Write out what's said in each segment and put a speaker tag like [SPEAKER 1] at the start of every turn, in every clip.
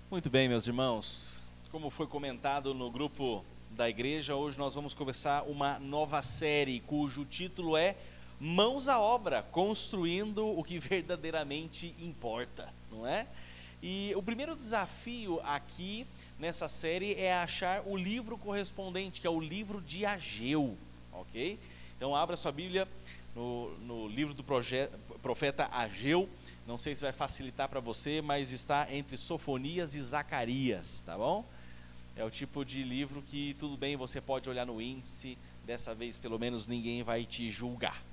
[SPEAKER 1] Muito bem, meus irmãos. Como foi comentado no grupo da igreja, hoje nós vamos começar uma nova série cujo título é Mãos à Obra, construindo o que verdadeiramente importa, não é? E o primeiro desafio aqui nessa série é achar o livro correspondente, que é o livro de Ageu, ok? Então abra sua Bíblia no livro do profeta Ageu. Não sei se vai facilitar para você, mas está entre Sofonias e Zacarias, tá bom? É o tipo de livro que tudo bem, você pode olhar no índice, dessa vez pelo menos ninguém vai te julgar.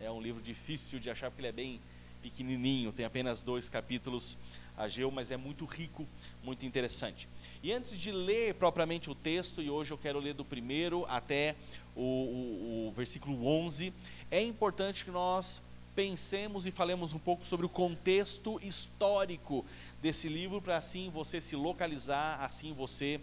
[SPEAKER 1] É um livro difícil de achar porque ele é bem pequenininho, tem apenas 2 capítulos, Ageu, mas é muito rico, muito interessante. E antes de ler propriamente o texto, e hoje eu quero ler do primeiro até o versículo 11, é importante que nós pensemos e falemos um pouco sobre o contexto histórico desse livro, para assim você se localizar, assim você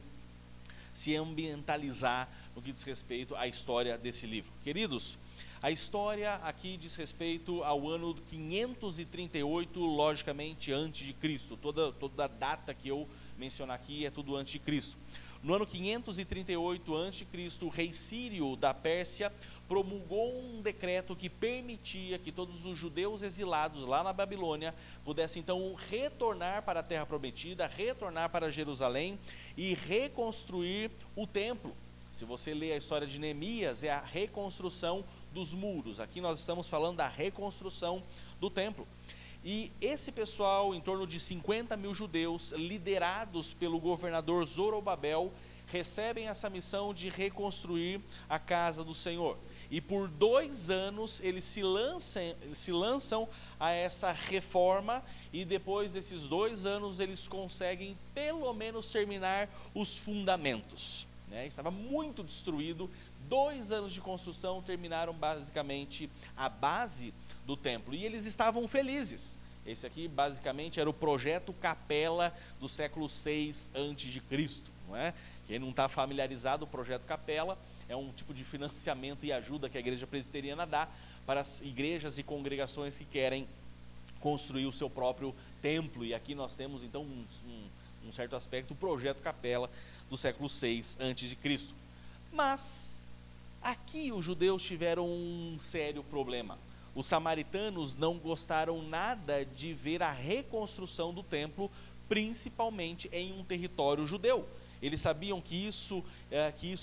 [SPEAKER 1] se ambientalizar no que diz respeito à história desse livro. Queridos, a história aqui diz respeito ao ano 538, logicamente antes de Cristo. Toda a data que eu mencionar aqui é tudo antes de Cristo. No ano 538 a.C., o rei Sírio da Pérsia promulgou um decreto que permitia que todos os judeus exilados lá na Babilônia pudessem então retornar para a Terra Prometida, retornar para Jerusalém e reconstruir o templo. Se você ler a história de Neemias, é a reconstrução dos muros. Aqui nós estamos falando da reconstrução do templo. E esse pessoal, em torno de 50 mil judeus, liderados pelo governador Zorobabel, recebem essa missão de reconstruir a casa do Senhor. E por 2 anos eles se lançam a essa reforma, e depois desses 2 anos eles conseguem pelo menos terminar os fundamentos, né? Estava muito destruído. 2 anos de construção terminaram basicamente a base do templo, e eles estavam felizes. Esse aqui basicamente era o projeto Capela do século 6 a.C., não é? Quem não está familiarizado, o projeto Capela é um tipo de financiamento e ajuda que a igreja presbiteriana dá para as igrejas e congregações que querem construir o seu próprio templo, e aqui nós temos então um certo aspecto, o projeto Capela do século 6 a.C. Mas aqui os judeus tiveram um sério problema. Os samaritanos não gostaram nada de ver a reconstrução do templo, principalmente em um território judeu. Eles sabiam que isso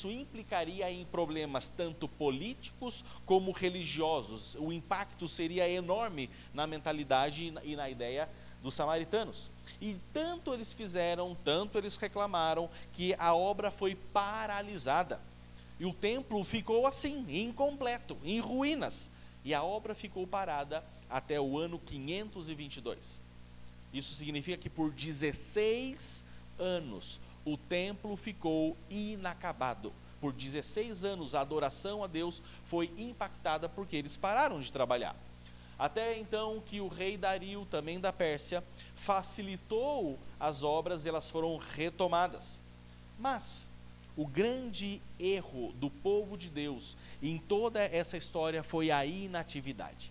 [SPEAKER 1] implicaria em problemas tanto políticos como religiosos. O impacto seria enorme na mentalidade e na ideia dos samaritanos. E tanto eles fizeram, tanto eles reclamaram, que a obra foi paralisada. E o templo ficou assim, incompleto, em ruínas. E a obra ficou parada até o ano 522. Isso significa que por 16 anos o templo ficou inacabado. Por 16 anos a adoração a Deus foi impactada porque eles pararam de trabalhar. Até então que o rei Dario, também da Pérsia, facilitou as obras e elas foram retomadas. Mas o grande erro do povo de Deus em toda essa história foi a inatividade.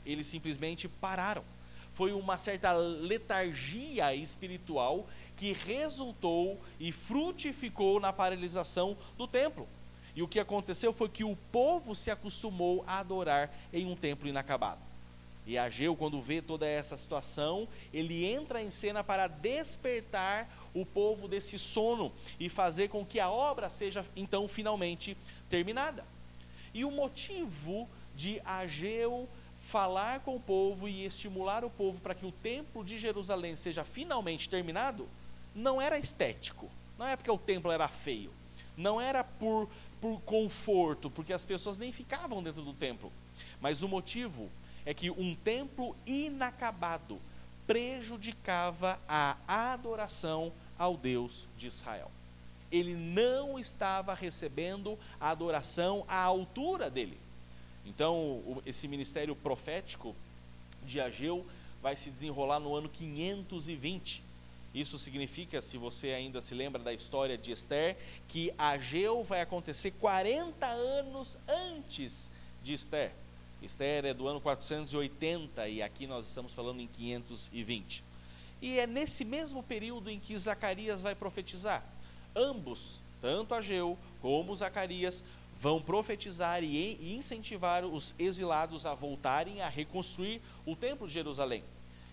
[SPEAKER 1] Eles simplesmente pararam. Foi uma certa letargia espiritual que resultou e frutificou na paralisação do templo. E o que aconteceu foi que o povo se acostumou a adorar em um templo inacabado. E Ageu, quando vê toda essa situação, ele entra em cena para despertar o povo desse sono e fazer com que a obra seja então finalmente terminada. E o motivo de Ageu falar com o povo e estimular o povo para que o templo de Jerusalém seja finalmente terminado, não era estético, não é porque o templo era feio, não era por conforto, porque as pessoas nem ficavam dentro do templo, mas o motivo é que um templo inacabado prejudicava a adoração ao Deus de Israel. Ele não estava recebendo a adoração à altura dele. Então, esse ministério profético de Ageu vai se desenrolar no ano 520. Isso significa, se você ainda se lembra da história de Esther, que Ageu vai acontecer 40 anos antes de Esther. Esther é do ano 480 e aqui nós estamos falando em 520. E é nesse mesmo período em que Zacarias vai profetizar. Ambos, tanto Ageu como Zacarias, vão profetizar e incentivar os exilados a voltarem a reconstruir o templo de Jerusalém.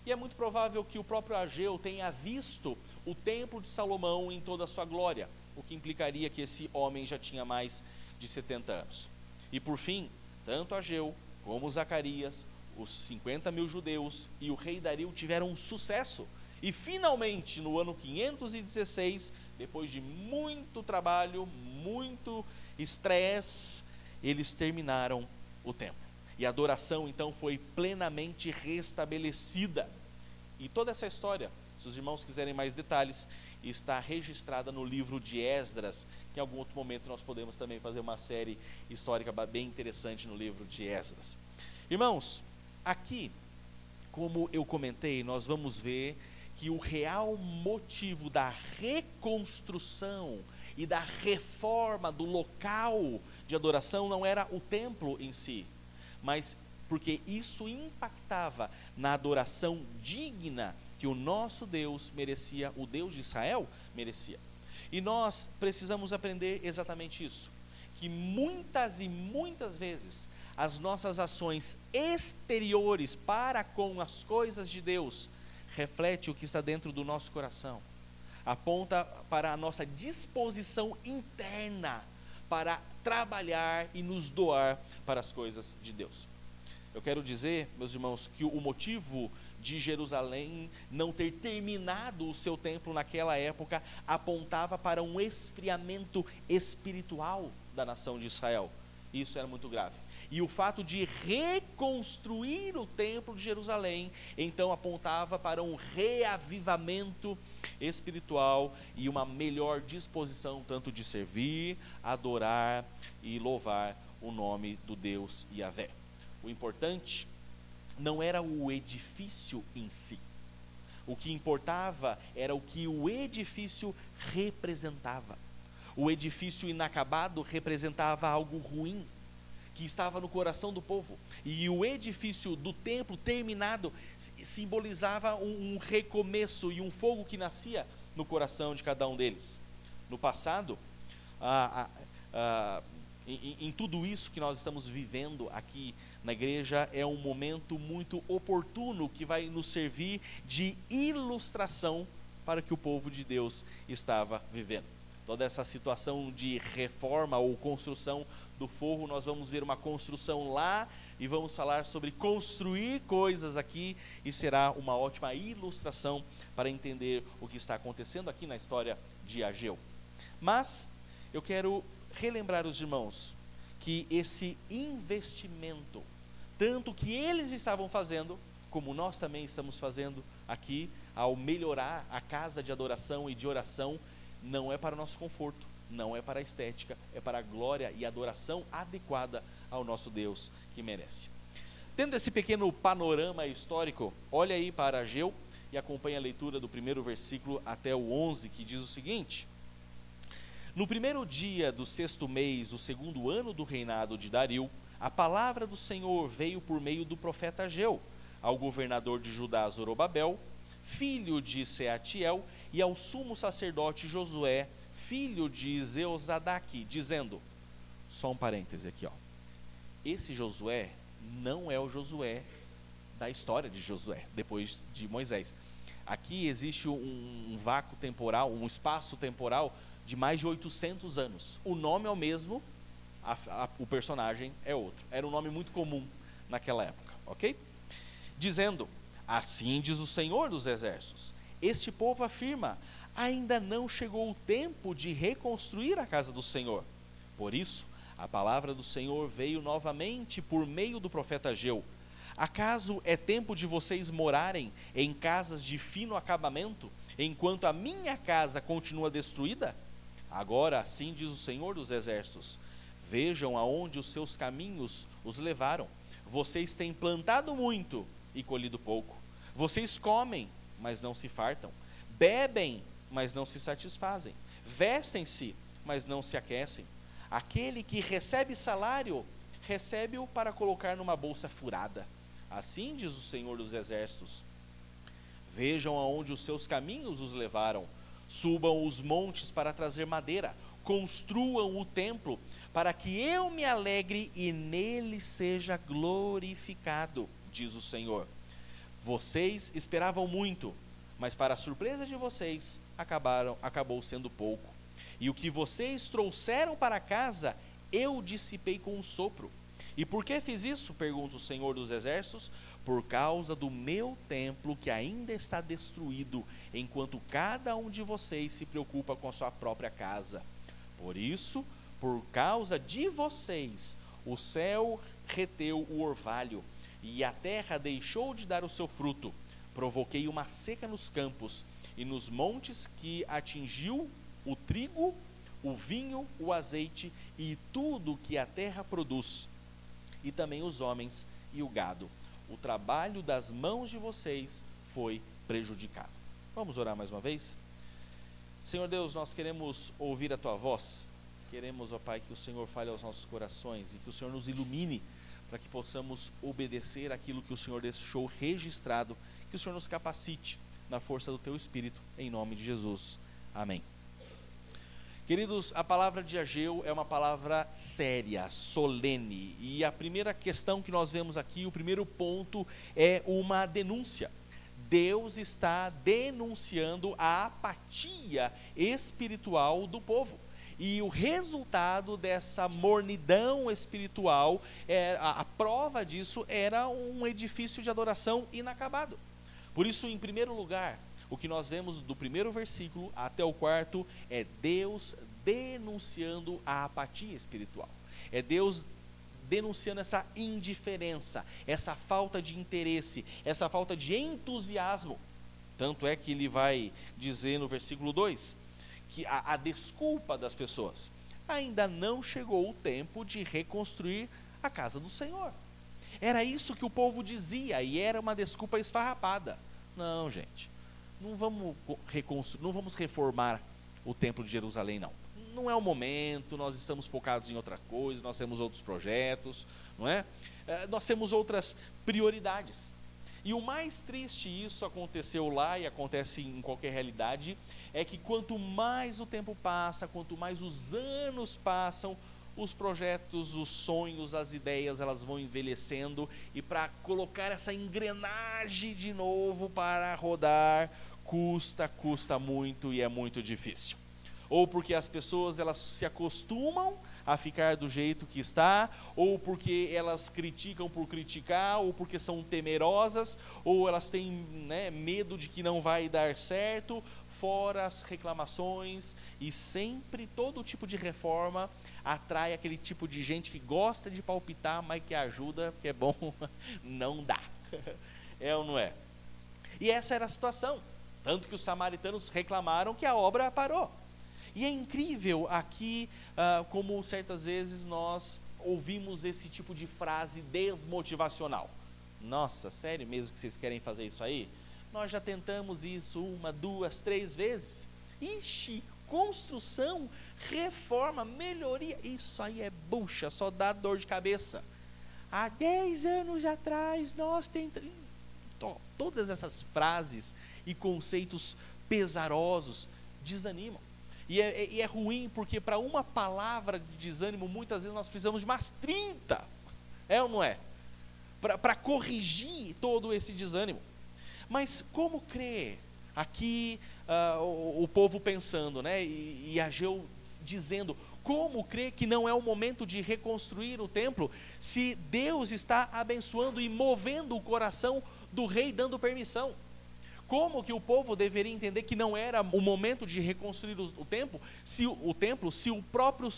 [SPEAKER 1] E é muito provável que o próprio Ageu tenha visto o templo de Salomão em toda a sua glória, o que implicaria que esse homem já tinha mais de 70 anos. E por fim, tanto Ageu como Zacarias, os 50 mil judeus e o rei Dario tiveram um sucesso. E finalmente, no ano 516, depois de muito trabalho, muito estresse, eles terminaram o templo. E a adoração então foi plenamente restabelecida. E toda essa história, se os irmãos quiserem mais detalhes, está registrada no livro de Esdras, que em algum outro momento nós podemos também fazer uma série histórica bem interessante no livro de Esdras. Irmãos, aqui, como eu comentei, nós vamos ver que o real motivo da reconstrução e da reforma do local de adoração não era o templo em si, mas porque isso impactava na adoração digna que o nosso Deus merecia, o Deus de Israel merecia. E nós precisamos aprender exatamente isso, que muitas e muitas vezes as nossas ações exteriores para com as coisas de Deus reflete o que está dentro do nosso coração, aponta para a nossa disposição interna para trabalhar e nos doar para as coisas de Deus. Eu quero dizer, meus irmãos, que o motivo de Jerusalém não ter terminado o seu templo naquela época apontava para um esfriamento espiritual da nação de Israel. Isso era muito grave. E o fato de reconstruir o templo de Jerusalém, então apontava para um reavivamento espiritual e uma melhor disposição tanto de servir, adorar e louvar o nome do Deus Yahvé. O importante não era o edifício em si. O que importava era o que o edifício representava. O edifício inacabado representava algo ruim que estava no coração do povo, e o edifício do templo terminado simbolizava um recomeço e um fogo que nascia no coração de cada um deles. No passado, em tudo isso que nós estamos vivendo aqui na igreja, é um momento muito oportuno que vai nos servir de ilustração para o que o povo de Deus estava vivendo. Toda essa situação de reforma ou construção do forro, nós vamos ver uma construção lá e vamos falar sobre construir coisas aqui, e será uma ótima ilustração para entender o que está acontecendo aqui na história de Ageu. Mas eu quero relembrar os irmãos que esse investimento, tanto que eles estavam fazendo, como nós também estamos fazendo aqui, ao melhorar a casa de adoração e de oração, não é para o nosso conforto, não é para a estética, é para a glória e adoração adequada ao nosso Deus que merece. Tendo esse pequeno panorama histórico, olha aí para Ageu e acompanhe a leitura do primeiro versículo até o 11, que diz o seguinte: No primeiro dia do 6º mês, o 2º ano do reinado de Dario, a palavra do Senhor veio por meio do profeta Ageu ao governador de Judá Zorobabel, filho de Seatiel, e ao sumo sacerdote Josué, filho de Zeozadaque, dizendo, só um parêntese aqui, esse Josué não é o Josué da história de Josué, depois de Moisés. Aqui existe um vácuo temporal, um espaço temporal de mais de 800 anos. O nome é o mesmo, o personagem é outro. Era um nome muito comum naquela época, ok? Dizendo, assim diz o Senhor dos Exércitos, este povo afirma, ainda não chegou o tempo de reconstruir a casa do Senhor. Por isso, a palavra do Senhor veio novamente por meio do profeta Ageu. Acaso é tempo de vocês morarem em casas de fino acabamento, enquanto a minha casa continua destruída? Agora, assim diz o Senhor dos Exércitos, vejam aonde os seus caminhos os levaram. Vocês têm plantado muito e colhido pouco. Vocês comem, mas não se fartam. Bebem, mas não se satisfazem. Vestem-se, mas não se aquecem. Aquele que recebe salário, recebe-o para colocar numa bolsa furada. Assim diz o Senhor dos Exércitos. Vejam aonde os seus caminhos os levaram. Subam os montes para trazer madeira. Construam o templo, para que eu me alegre e nele seja glorificado, diz o Senhor. Vocês esperavam muito, mas para a surpresa de vocês, acabou sendo pouco. E o que vocês trouxeram para casa, eu dissipei com um sopro. E por que fiz isso? Pergunta o Senhor dos Exércitos. Por causa do meu templo que ainda está destruído, enquanto cada um de vocês se preocupa com a sua própria casa. Por isso, por causa de vocês, o céu reteu o orvalho, e a terra deixou de dar o seu fruto. Provoquei uma seca nos campos, e nos montes que atingiu o trigo, o vinho, o azeite e tudo que a terra produz, e também os homens e o gado. O trabalho das mãos de vocês foi prejudicado. Vamos orar mais uma vez? Senhor Deus, nós queremos ouvir a Tua voz. Queremos, ó Pai, que o Senhor fale aos nossos corações e que o Senhor nos ilumine para que possamos obedecer aquilo que o Senhor deixou registrado. Que o Senhor nos capacite na força do Teu Espírito, em nome de Jesus. Amém. Queridos, a palavra de Ageu é uma palavra séria, solene, e a primeira questão que nós vemos aqui, o primeiro ponto, é uma denúncia. Deus está denunciando a apatia espiritual do povo. E o resultado dessa mornidão espiritual, a prova disso era um edifício de adoração inacabado. Por isso, em primeiro lugar, o que nós vemos do primeiro versículo até o quarto é Deus denunciando a apatia espiritual. É Deus denunciando essa indiferença, essa falta de interesse, essa falta de entusiasmo. Tanto é que ele vai dizer no versículo 2, que a desculpa das pessoas: ainda não chegou o tempo de reconstruir a casa do Senhor. Era isso que o povo dizia, e era uma desculpa esfarrapada. Não, gente, não vamos reformar o templo de Jerusalém, não. Não é o momento, nós estamos focados em outra coisa, nós temos outros projetos, não é? Nós temos outras prioridades. E o mais triste, isso aconteceu lá e acontece em qualquer realidade, é que quanto mais o tempo passa, quanto mais os anos passam, os projetos, os sonhos, as ideias, elas vão envelhecendo, e para colocar essa engrenagem de novo para rodar, custa muito e é muito difícil. Ou porque as pessoas elas se acostumam a ficar do jeito que está, ou porque elas criticam por criticar, ou porque são temerosas, ou elas têm medo de que não vai dar certo, fora as reclamações. E sempre todo tipo de reforma atrai aquele tipo de gente que gosta de palpitar, mas que ajuda, que é bom, não dá. É ou não é? E essa era a situação, tanto que os samaritanos reclamaram que a obra parou. E é incrível aqui, como certas vezes nós ouvimos esse tipo de frase desmotivacional. Nossa, sério mesmo que vocês querem fazer isso aí? Nós já tentamos isso 1, 2, 3 vezes. Ixi, construção, reforma, melhoria, isso aí é bucha, só dá dor de cabeça. Há 10 anos atrás nós tentamos. Todas essas frases e conceitos pesarosos desanimam. E é ruim porque para uma palavra de desânimo, muitas vezes nós precisamos de umas 30, é ou não é? Para corrigir todo esse desânimo. Mas como crer? Aqui o povo pensando, e Ageu dizendo, como crer que não é o momento de reconstruir o templo, se Deus está abençoando e movendo o coração do rei, dando permissão? Como que o povo deveria entender que não era o momento de reconstruir o templo, se o próprio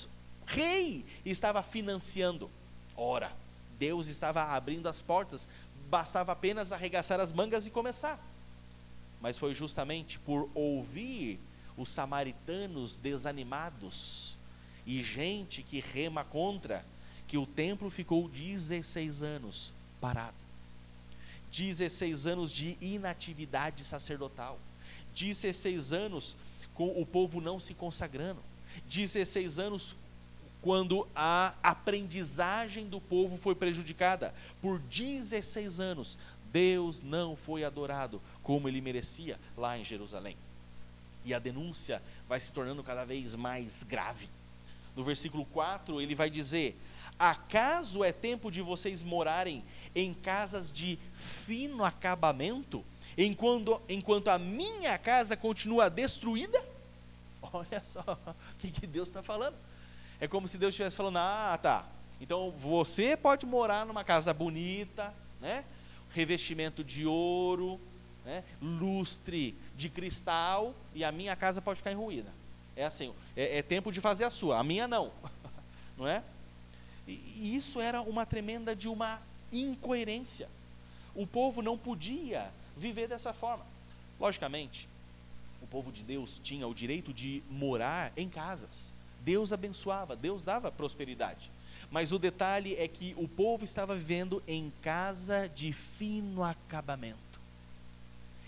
[SPEAKER 1] rei estava financiando? Ora, Deus estava abrindo as portas, bastava apenas arregaçar as mangas e começar. Mas foi justamente por ouvir os samaritanos desanimados e gente que rema contra, que o templo ficou 16 anos parado. 16 anos de inatividade sacerdotal, 16 anos com o povo não se consagrando, 16 anos quando a aprendizagem do povo foi prejudicada. Por 16 anos, Deus não foi adorado como ele merecia lá em Jerusalém. E a denúncia vai se tornando cada vez mais grave. No versículo 4 ele vai dizer: acaso é tempo de vocês morarem em casas de fino acabamento, enquanto a minha casa continua destruída? Olha só o que Deus está falando. É como se Deus estivesse falando: ah, tá, então você pode morar numa casa bonita, né? Revestimento de ouro, né? Lustre de cristal, e a minha casa pode ficar em ruína. É assim, é tempo de fazer a sua, a minha não. Não é? E isso era uma tremenda de uma incoerência. O povo não podia viver dessa forma. Logicamente, o povo de Deus tinha o direito de morar em casas. Deus abençoava, Deus dava prosperidade. Mas o detalhe é que o povo estava vivendo em casa de fino acabamento.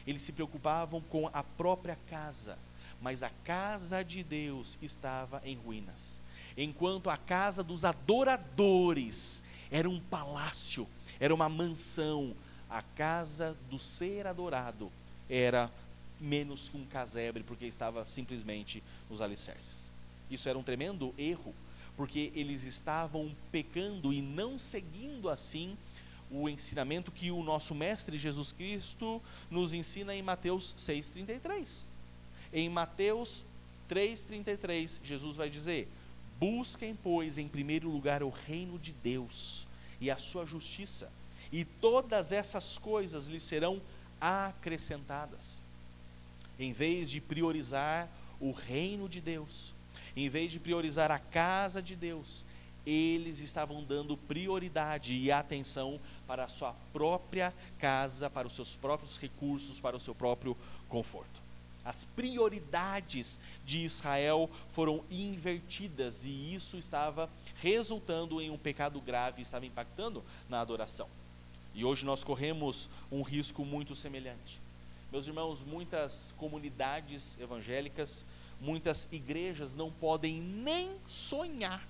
[SPEAKER 1] Eles se preocupavam com a própria casa, mas a casa de Deus estava em ruínas. Enquanto a casa dos adoradores era um palácio, era uma mansão, a casa do ser adorado era menos que um casebre, porque estava simplesmente nos alicerces. Isso era um tremendo erro, porque eles estavam pecando e não seguindo assim o ensinamento que o nosso mestre Jesus Cristo nos ensina em Mateus 6,33. Em Mateus 3,33, Jesus vai dizer: busquem, pois, em primeiro lugar o reino de Deus e a sua justiça, e todas essas coisas lhes serão acrescentadas. Em vez de priorizar o reino de Deus, em vez de priorizar a casa de Deus, eles estavam dando prioridade e atenção para a sua própria casa, para os seus próprios recursos, para o seu próprio conforto. As prioridades de Israel foram invertidas e isso estava resultando em um pecado grave, estava impactando na adoração. E hoje nós corremos um risco muito semelhante. Meus irmãos, muitas comunidades evangélicas, muitas igrejas não podem nem sonhar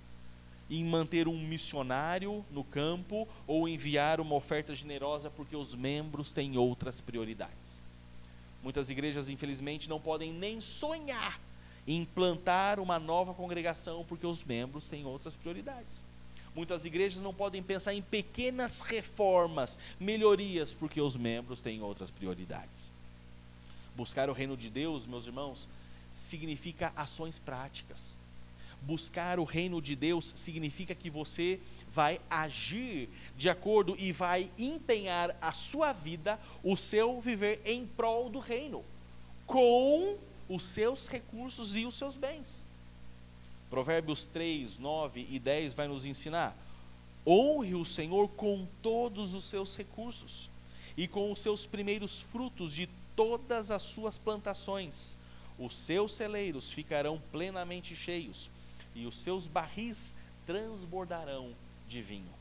[SPEAKER 1] em manter um missionário no campo ou enviar uma oferta generosa porque os membros têm outras prioridades. Muitas igrejas, infelizmente, não podem nem sonhar em implantar uma nova congregação porque os membros têm outras prioridades. Muitas igrejas não podem pensar em pequenas reformas, melhorias, porque os membros têm outras prioridades. Buscar o reino de Deus, meus irmãos, significa ações práticas. Buscar o reino de Deus significa que você vai agir de acordo e vai empenhar a sua vida, o seu viver em prol do reino, com os seus recursos e os seus bens. Provérbios 3, 9 e 10 vai nos ensinar: honre o Senhor com todos os seus recursos e com os seus primeiros frutos de todas as suas plantações. Os seus celeiros ficarão plenamente cheios e os seus barris transbordarão de vinho.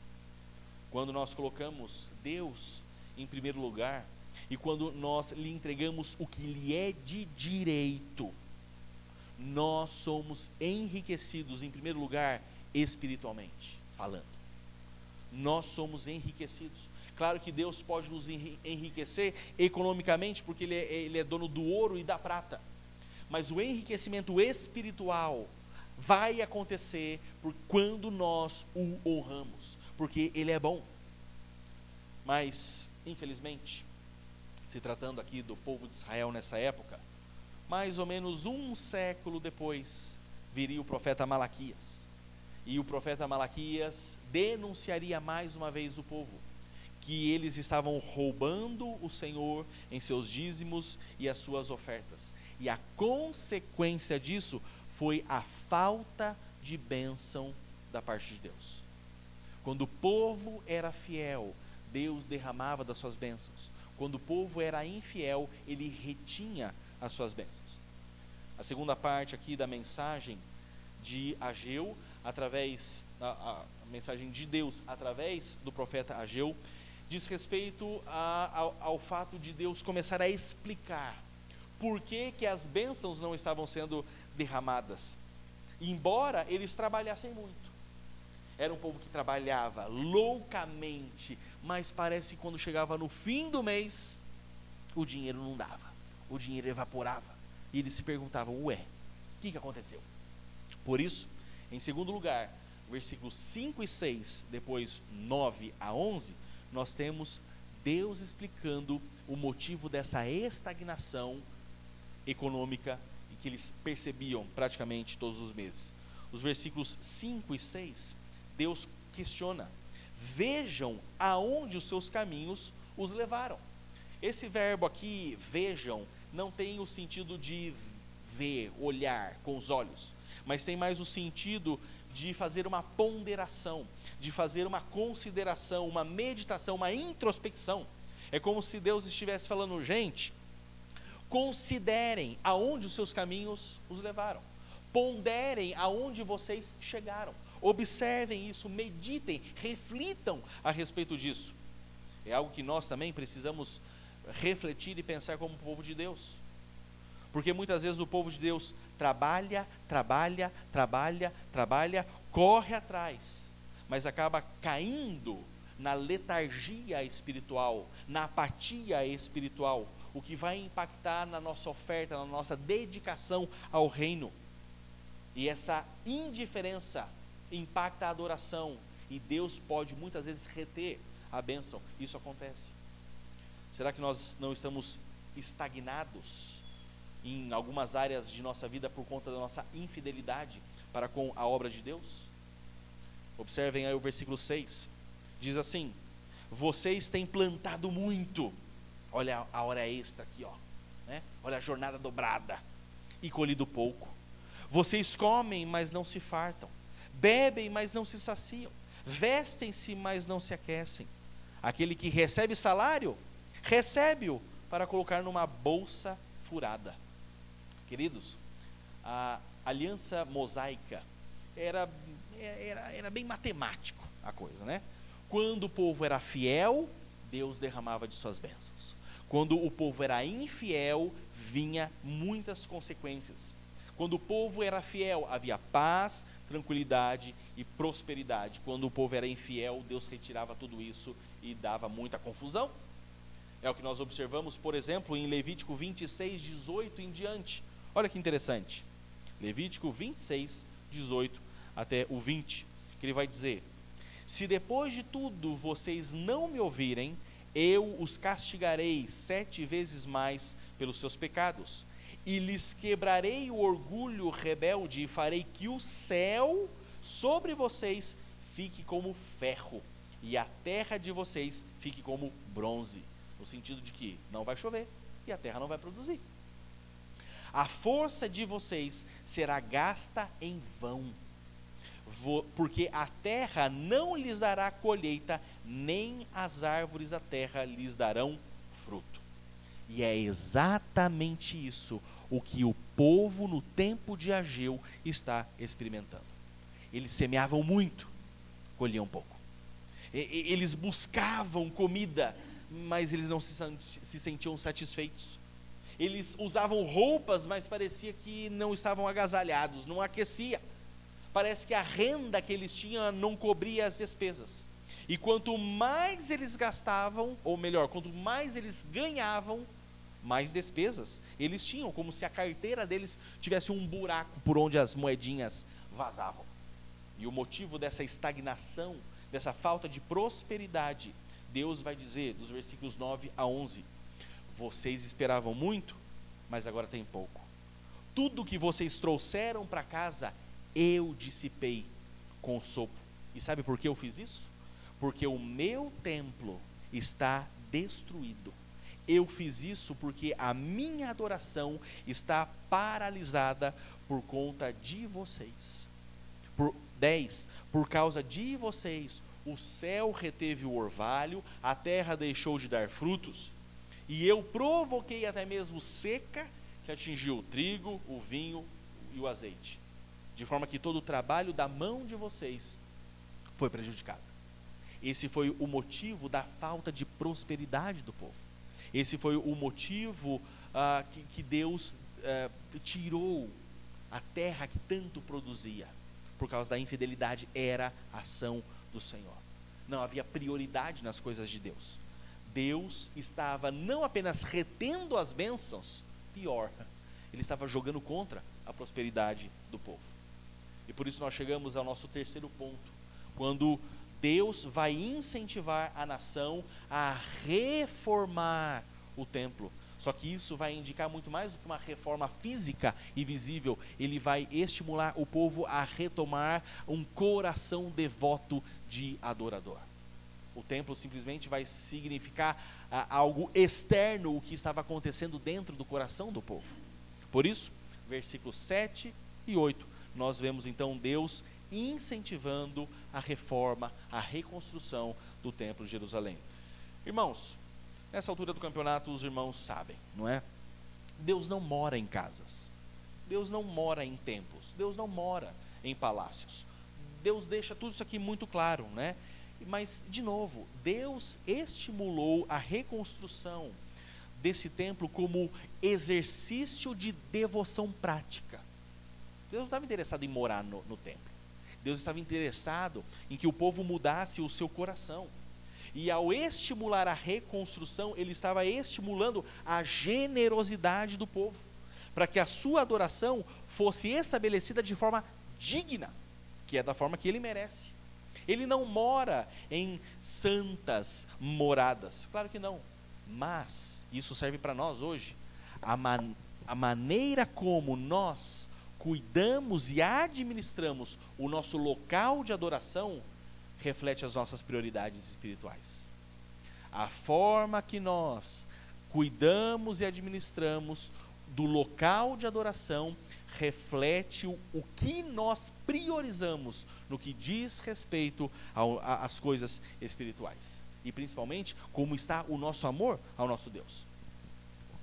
[SPEAKER 1] Quando nós colocamos Deus em primeiro lugar e quando nós lhe entregamos o que lhe é de direito, nós somos enriquecidos, em primeiro lugar, espiritualmente falando. Nós somos enriquecidos. Claro que Deus pode nos enriquecer economicamente, porque Ele é dono do ouro e da prata. Mas o enriquecimento espiritual vai acontecer quando nós o honramos, porque Ele é bom. Mas, infelizmente, se tratando aqui do povo de Israel nessa época, mais ou menos um século depois, viria o profeta Malaquias. E o profeta Malaquias denunciaria mais uma vez o povo, que eles estavam roubando o Senhor em seus dízimos e as suas ofertas. E a consequência disso foi a falta de bênção da parte de Deus. Quando o povo era fiel, Deus derramava das suas bênçãos. Quando o povo era infiel, ele retinha as suas bênçãos. A segunda parte aqui da mensagem de Ageu, a mensagem de Deus através do profeta Ageu, diz respeito ao fato de Deus começar a explicar por que as bênçãos não estavam sendo derramadas, embora eles trabalhassem muito. Era um povo que trabalhava loucamente, mas parece que quando chegava no fim do mês, o dinheiro não dava, o dinheiro evaporava. E eles se perguntavam, ué, o que aconteceu? Por isso, em segundo lugar, versículos 5 e 6, depois 9 a 11, nós temos Deus explicando o motivo dessa estagnação econômica e que eles percebiam praticamente todos os meses. Os versículos 5 e 6, Deus questiona: vejam aonde os seus caminhos os levaram. Esse verbo aqui, vejam, não tem o sentido de ver, olhar com os olhos, mas tem mais o sentido de fazer uma ponderação, de fazer uma consideração, uma meditação, uma introspecção. É como se Deus estivesse falando, gente, considerem aonde os seus caminhos os levaram, ponderem aonde vocês chegaram, observem isso, meditem, reflitam a respeito disso. É algo que nós também precisamos refletir e pensar como povo de Deus, porque muitas vezes o povo de Deus trabalha, corre atrás, mas acaba caindo na letargia espiritual, na apatia espiritual, o que vai impactar na nossa oferta, na nossa dedicação ao reino. E essa indiferença impacta a adoração, e Deus pode muitas vezes reter a bênção. Isso acontece. Será que nós não estamos estagnados em algumas áreas de nossa vida por conta da nossa infidelidade para com a obra de Deus? Observem aí o versículo 6, diz assim: vocês têm plantado muito, olha a hora extra aqui, ó, né? Olha a jornada dobrada, e colhido pouco. Vocês comem, mas não se fartam, bebem, mas não se saciam, vestem-se, mas não se aquecem. Aquele que recebe salário, recebe-o para colocar numa bolsa furada. Queridos, a aliança mosaica era bem matemático a coisa, né? Quando o povo era fiel, Deus derramava de suas bênçãos. Quando o povo era infiel, vinha muitas consequências. Quando o povo era fiel, havia paz, tranquilidade e prosperidade. Quando o povo era infiel, Deus retirava tudo isso e dava muita confusão. É o que nós observamos, por exemplo, em Levítico 26, 18 em diante. Olha que interessante. Levítico 26, 18 até o 20, que ele vai dizer: se depois de tudo vocês não me ouvirem, eu os castigarei 7 vezes mais pelos seus pecados, e lhes quebrarei o orgulho rebelde, e farei que o céu sobre vocês fique como ferro, e a terra de vocês fique como bronze. No sentido de que não vai chover e a terra não vai produzir. A força de vocês será gasta em vão, porque a terra não lhes dará colheita, nem as árvores da terra lhes darão fruto. E é exatamente isso o que o povo no tempo de Ageu está experimentando. Eles semeavam muito, colhiam pouco. Eles buscavam comida, mas eles não se sentiam satisfeitos. Eles usavam roupas, mas parecia que não estavam agasalhados, não aquecia. Parece que a renda que eles tinham não cobria as despesas. E quanto mais eles gastavam, ou melhor, quanto mais eles ganhavam, mais despesas eles tinham, como se a carteira deles tivesse um buraco por onde as moedinhas vazavam. E o motivo dessa estagnação, dessa falta de prosperidade, Deus vai dizer, dos versículos 9 a 11, vocês esperavam muito, mas agora tem pouco. Tudo que vocês trouxeram para casa, eu dissipei com o sopro. E sabe por que eu fiz isso? Porque o meu templo está destruído. Eu fiz isso porque a minha adoração está paralisada por conta de vocês. 10, por causa de vocês, o céu reteve o orvalho, a terra deixou de dar frutos, e eu provoquei até mesmo seca, que atingiu o trigo, o vinho e o azeite, de forma que todo o trabalho da mão de vocês foi prejudicado. Esse foi o motivo da falta de prosperidade do povo. Esse foi o motivo que Deus tirou a terra que tanto produzia, por causa da infidelidade. Era a ação do Senhor. Não havia prioridade nas coisas de Deus. Deus estava não apenas retendo as bênçãos, pior, ele estava jogando contra a prosperidade do povo. E por isso nós chegamos ao nosso terceiro ponto, quando Deus vai incentivar a nação a reformar o templo. Só que isso vai indicar muito mais do que uma reforma física e visível. Ele vai estimular o povo a retomar um coração devoto de adorador. O templo simplesmente vai significar algo externo, o que estava acontecendo dentro do coração do povo. Por isso, versículos 7 e 8, nós vemos então Deus incentivando a reforma, a reconstrução do templo de Jerusalém. Irmãos, nessa altura do campeonato os irmãos sabem, não é? Deus não mora em casas, Deus não mora em templos, Deus não mora em palácios. Deus deixa tudo isso aqui muito claro, né? Mas, de novo, Deus estimulou a reconstrução desse templo como exercício de devoção prática. Deus não estava interessado em morar no templo. Deus estava interessado em que o povo mudasse o seu coração. E ao estimular a reconstrução, ele estava estimulando a generosidade do povo, para que a sua adoração fosse estabelecida de forma digna, que é da forma que ele merece. Ele não mora em santas moradas, claro que não, mas isso serve para nós hoje. A maneira como nós cuidamos e administramos o nosso local de adoração reflete as nossas prioridades espirituais. A forma que nós cuidamos e administramos do local de adoração reflete o que nós priorizamos no que diz respeito às coisas espirituais. E principalmente, como está o nosso amor ao nosso Deus.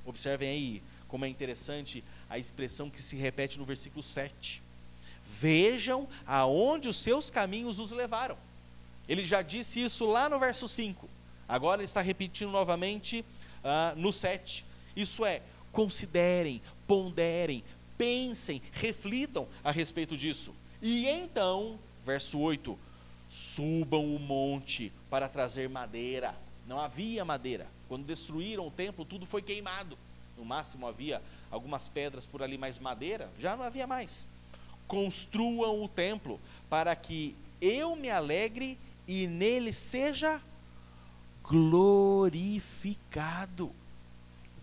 [SPEAKER 1] Observem aí como é interessante a expressão que se repete no versículo 7. Vejam aonde os seus caminhos os levaram. Ele já disse isso lá no verso 5. Agora ele está repetindo novamente no 7. Isso é, considerem, ponderem, pensem, reflitam a respeito disso. E então, verso 8, subam o monte para trazer madeira. Não havia madeira. Quando destruíram o templo, tudo foi queimado. No máximo havia algumas pedras por ali, mas madeira já não havia mais. Construam o templo para que eu me alegre e nele seja glorificado.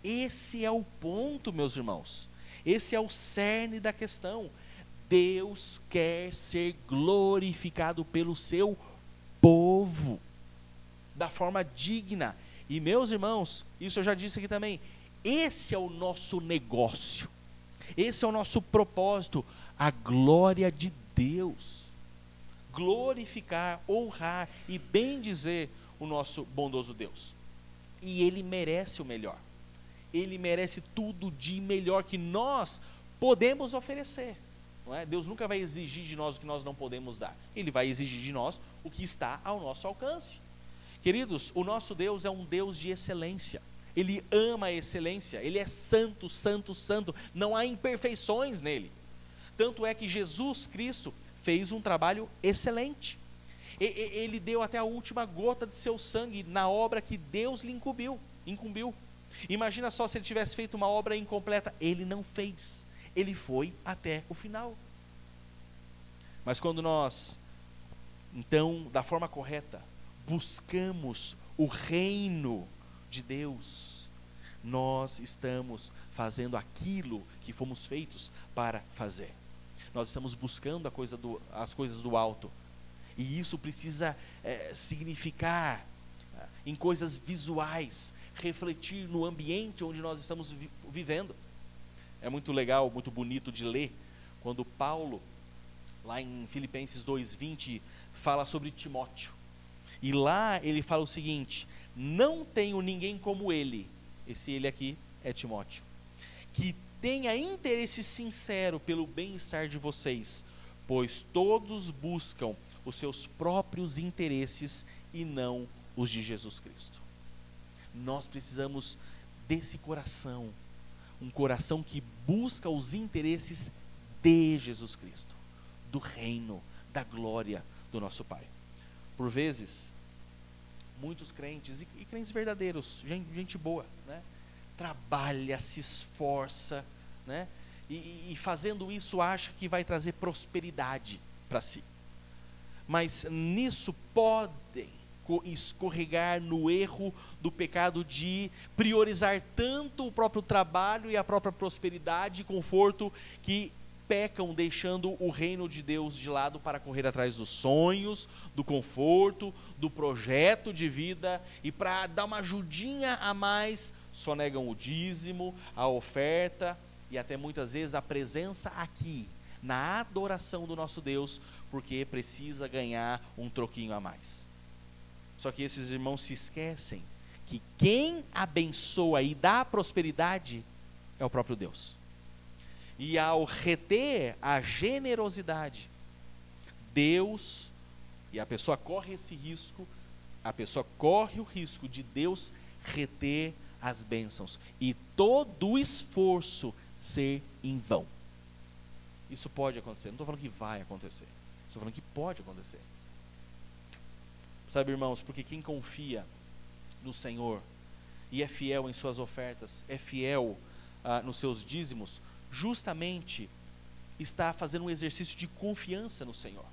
[SPEAKER 1] Esse é o ponto, meus irmãos. Esse é o cerne da questão. Deus quer ser glorificado pelo seu povo, da forma digna. E meus irmãos, isso eu já disse aqui também, esse é o nosso negócio, esse é o nosso propósito, a glória de Deus. Glorificar, honrar e bendizer o nosso bondoso Deus. E Ele merece o melhor. Ele merece tudo de melhor que nós podemos oferecer. Não é? Deus nunca vai exigir de nós o que nós não podemos dar. Ele vai exigir de nós o que está ao nosso alcance. Queridos, o nosso Deus é um Deus de excelência. Ele ama a excelência. Ele é santo, santo, santo. Não há imperfeições nele. Tanto é que Jesus Cristo fez um trabalho excelente. Ele deu até a última gota de seu sangue na obra que Deus lhe incumbiu. Imagina só se ele tivesse feito uma obra incompleta. Ele não fez. Ele foi até o final. Mas quando nós, então, da forma correta, buscamos o reino de Deus, nós estamos fazendo aquilo que fomos feitos para fazer. Nós estamos buscando as coisas do alto. E isso precisa significar em coisas visuais, refletir no ambiente onde nós estamos vivendo. É muito legal, muito bonito de ler, quando Paulo, lá em Filipenses 2:20, fala sobre Timóteo. E lá ele fala o seguinte: não tenho ninguém como ele, esse ele aqui é Timóteo, que tenha interesse sincero pelo bem-estar de vocês, pois todos buscam os seus próprios interesses e não os de Jesus Cristo. Nós precisamos desse coração, um coração que busca os interesses de Jesus Cristo, do reino, da glória do nosso Pai. Por vezes, muitos crentes, e crentes verdadeiros, gente boa, né? Trabalha, se esforça, né? E fazendo isso acha que vai trazer prosperidade para si. Mas nisso podem escorregar no erro do pecado de priorizar tanto o próprio trabalho e a própria prosperidade e conforto, que pecam deixando o reino de Deus de lado para correr atrás dos sonhos, do conforto, do projeto de vida, e para dar uma ajudinha a mais, só negam o dízimo, a oferta e até muitas vezes a presença aqui, na adoração do nosso Deus, porque precisa ganhar um troquinho a mais. Só que esses irmãos se esquecem que quem abençoa e dá prosperidade é o próprio Deus. E ao reter a generosidade, Deus, e a pessoa corre esse risco, a pessoa corre o risco de Deus reter as bênçãos e todo o esforço ser em vão. Isso pode acontecer, não estou falando que vai acontecer, estou falando que pode acontecer. Sabe, irmãos, porque quem confia no Senhor e é fiel em suas ofertas, é fiel nos seus dízimos, justamente está fazendo um exercício de confiança no Senhor.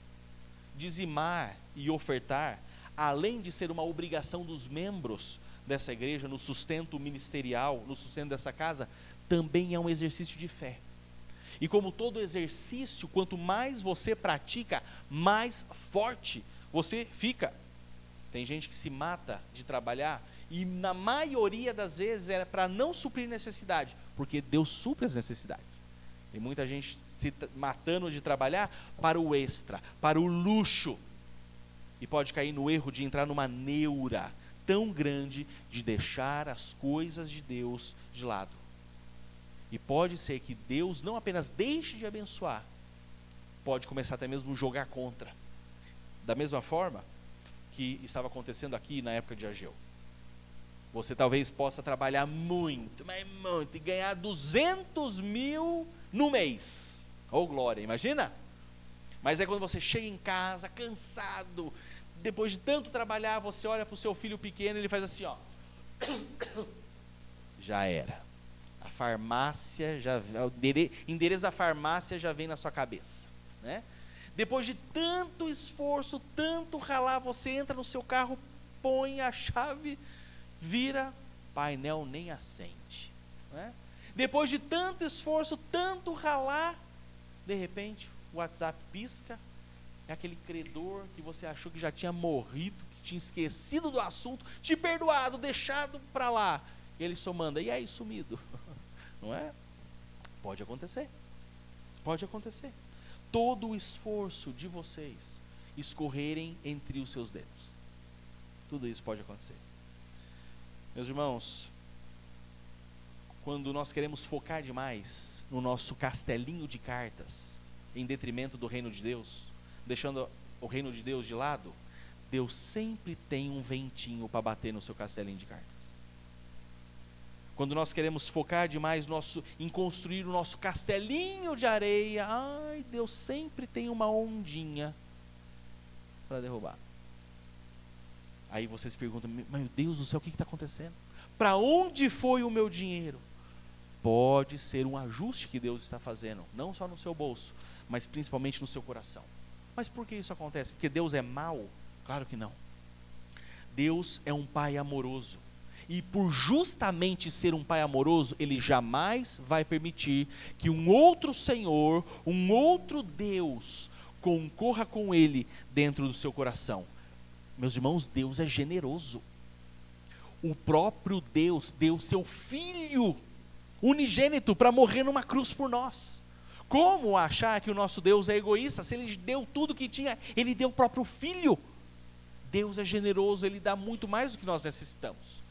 [SPEAKER 1] Dizimar e ofertar, além de ser uma obrigação dos membros dessa igreja, no sustento ministerial, no sustento dessa casa, também é um exercício de fé. E como todo exercício, quanto mais você pratica, mais forte você fica. Tem gente que se mata de trabalhar, e na maioria das vezes é para não suprir necessidade, porque Deus supre as necessidades. Tem muita gente se matando de trabalhar para o extra, para o luxo, e pode cair no erro de entrar numa neura tão grande de deixar as coisas de Deus de lado. E pode ser que Deus não apenas deixe de abençoar, pode começar até mesmo a jogar contra. Da mesma forma que estava acontecendo aqui na época de Ageu. Você talvez possa trabalhar muito, mas muito, e ganhar 200 mil no mês. Oh glória, imagina? Mas é quando você chega em casa, cansado, depois de tanto trabalhar, você olha para o seu filho pequeno e ele faz assim, ó. Já era. A farmácia, o endereço da farmácia já vem na sua cabeça, né? Depois de tanto esforço, tanto ralar, você entra no seu carro, põe a chave, vira, painel nem acende, né? Depois de tanto esforço, tanto ralar, de repente o WhatsApp pisca, é aquele credor que você achou que já tinha morrido, que tinha esquecido do assunto, te perdoado, deixado para lá, e ele só manda, e aí sumido, não é? Pode acontecer, pode acontecer. Todo o esforço de vocês escorrerem entre os seus dedos, tudo isso pode acontecer. Meus irmãos, quando nós queremos focar demais no nosso castelinho de cartas, em detrimento do reino de Deus, deixando o reino de Deus de lado, Deus sempre tem um ventinho para bater no seu castelinho de cartas. Quando nós queremos focar demais em construir o nosso castelinho de areia, ai, Deus sempre tem uma ondinha para derrubar. Aí você se pergunta, meu Deus do céu, o que está acontecendo? Para onde foi o meu dinheiro? Pode ser um ajuste que Deus está fazendo, não só no seu bolso, mas principalmente no seu coração. Mas por que isso acontece? Porque Deus é mau? Claro que não. Deus é um pai amoroso. E por justamente ser um pai amoroso, Ele jamais vai permitir que um outro Senhor, um outro Deus, concorra com Ele dentro do seu coração. Meus irmãos, Deus é generoso. O próprio Deus deu seu Filho unigênito para morrer numa cruz por nós. Como achar que o nosso Deus é egoísta? Se Ele deu tudo que tinha, Ele deu o próprio Filho. Deus é generoso, Ele dá muito mais do que nós necessitamos.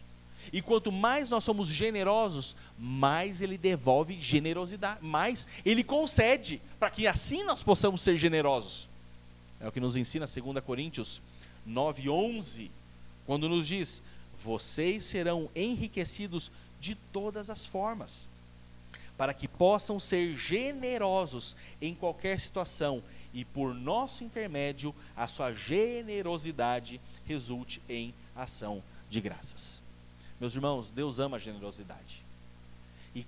[SPEAKER 1] E quanto mais nós somos generosos, mais Ele devolve generosidade, mais Ele concede, para que assim nós possamos ser generosos. É o que nos ensina 2 Coríntios 9:11, quando nos diz, vocês serão enriquecidos de todas as formas, para que possam ser generosos em qualquer situação, e por nosso intermédio, a sua generosidade resulte em ação de graças. Meus irmãos, Deus ama a generosidade. E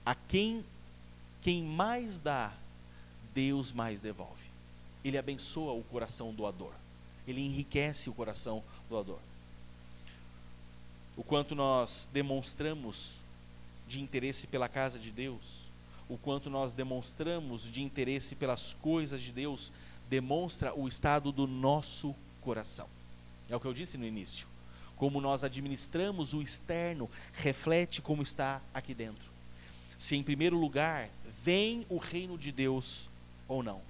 [SPEAKER 1] a quem mais dá, Deus mais devolve. Ele abençoa o coração doador. Ele enriquece o coração doador. O quanto nós demonstramos de interesse pela casa de Deus, o quanto nós demonstramos de interesse pelas coisas de Deus, demonstra o estado do nosso coração. É o que eu disse no início. Como nós administramos o externo, reflete como está aqui dentro. Se em primeiro lugar vem o reino de Deus ou não.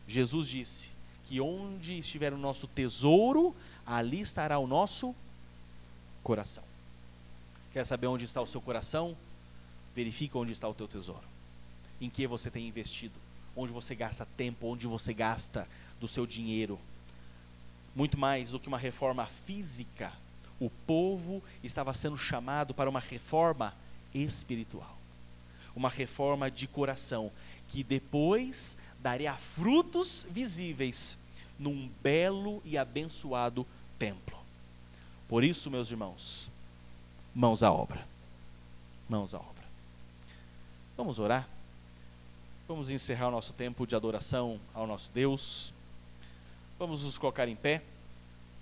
[SPEAKER 1] Jesus disse que onde estiver o nosso tesouro, ali estará o nosso coração. Quer saber onde está o seu coração? Verifica onde está o teu tesouro. Em que você tem investido, onde você gasta tempo, onde você gasta do seu dinheiro. Muito mais do que uma reforma física, o povo estava sendo chamado para uma reforma espiritual. Uma reforma de coração, que depois daria frutos visíveis num belo e abençoado templo. Por isso, meus irmãos, mãos à obra. Mãos à obra. Vamos orar? Vamos encerrar o nosso tempo de adoração ao nosso Deus. Vamos nos colocar em pé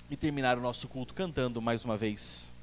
[SPEAKER 1] e terminar o nosso culto cantando mais uma vez.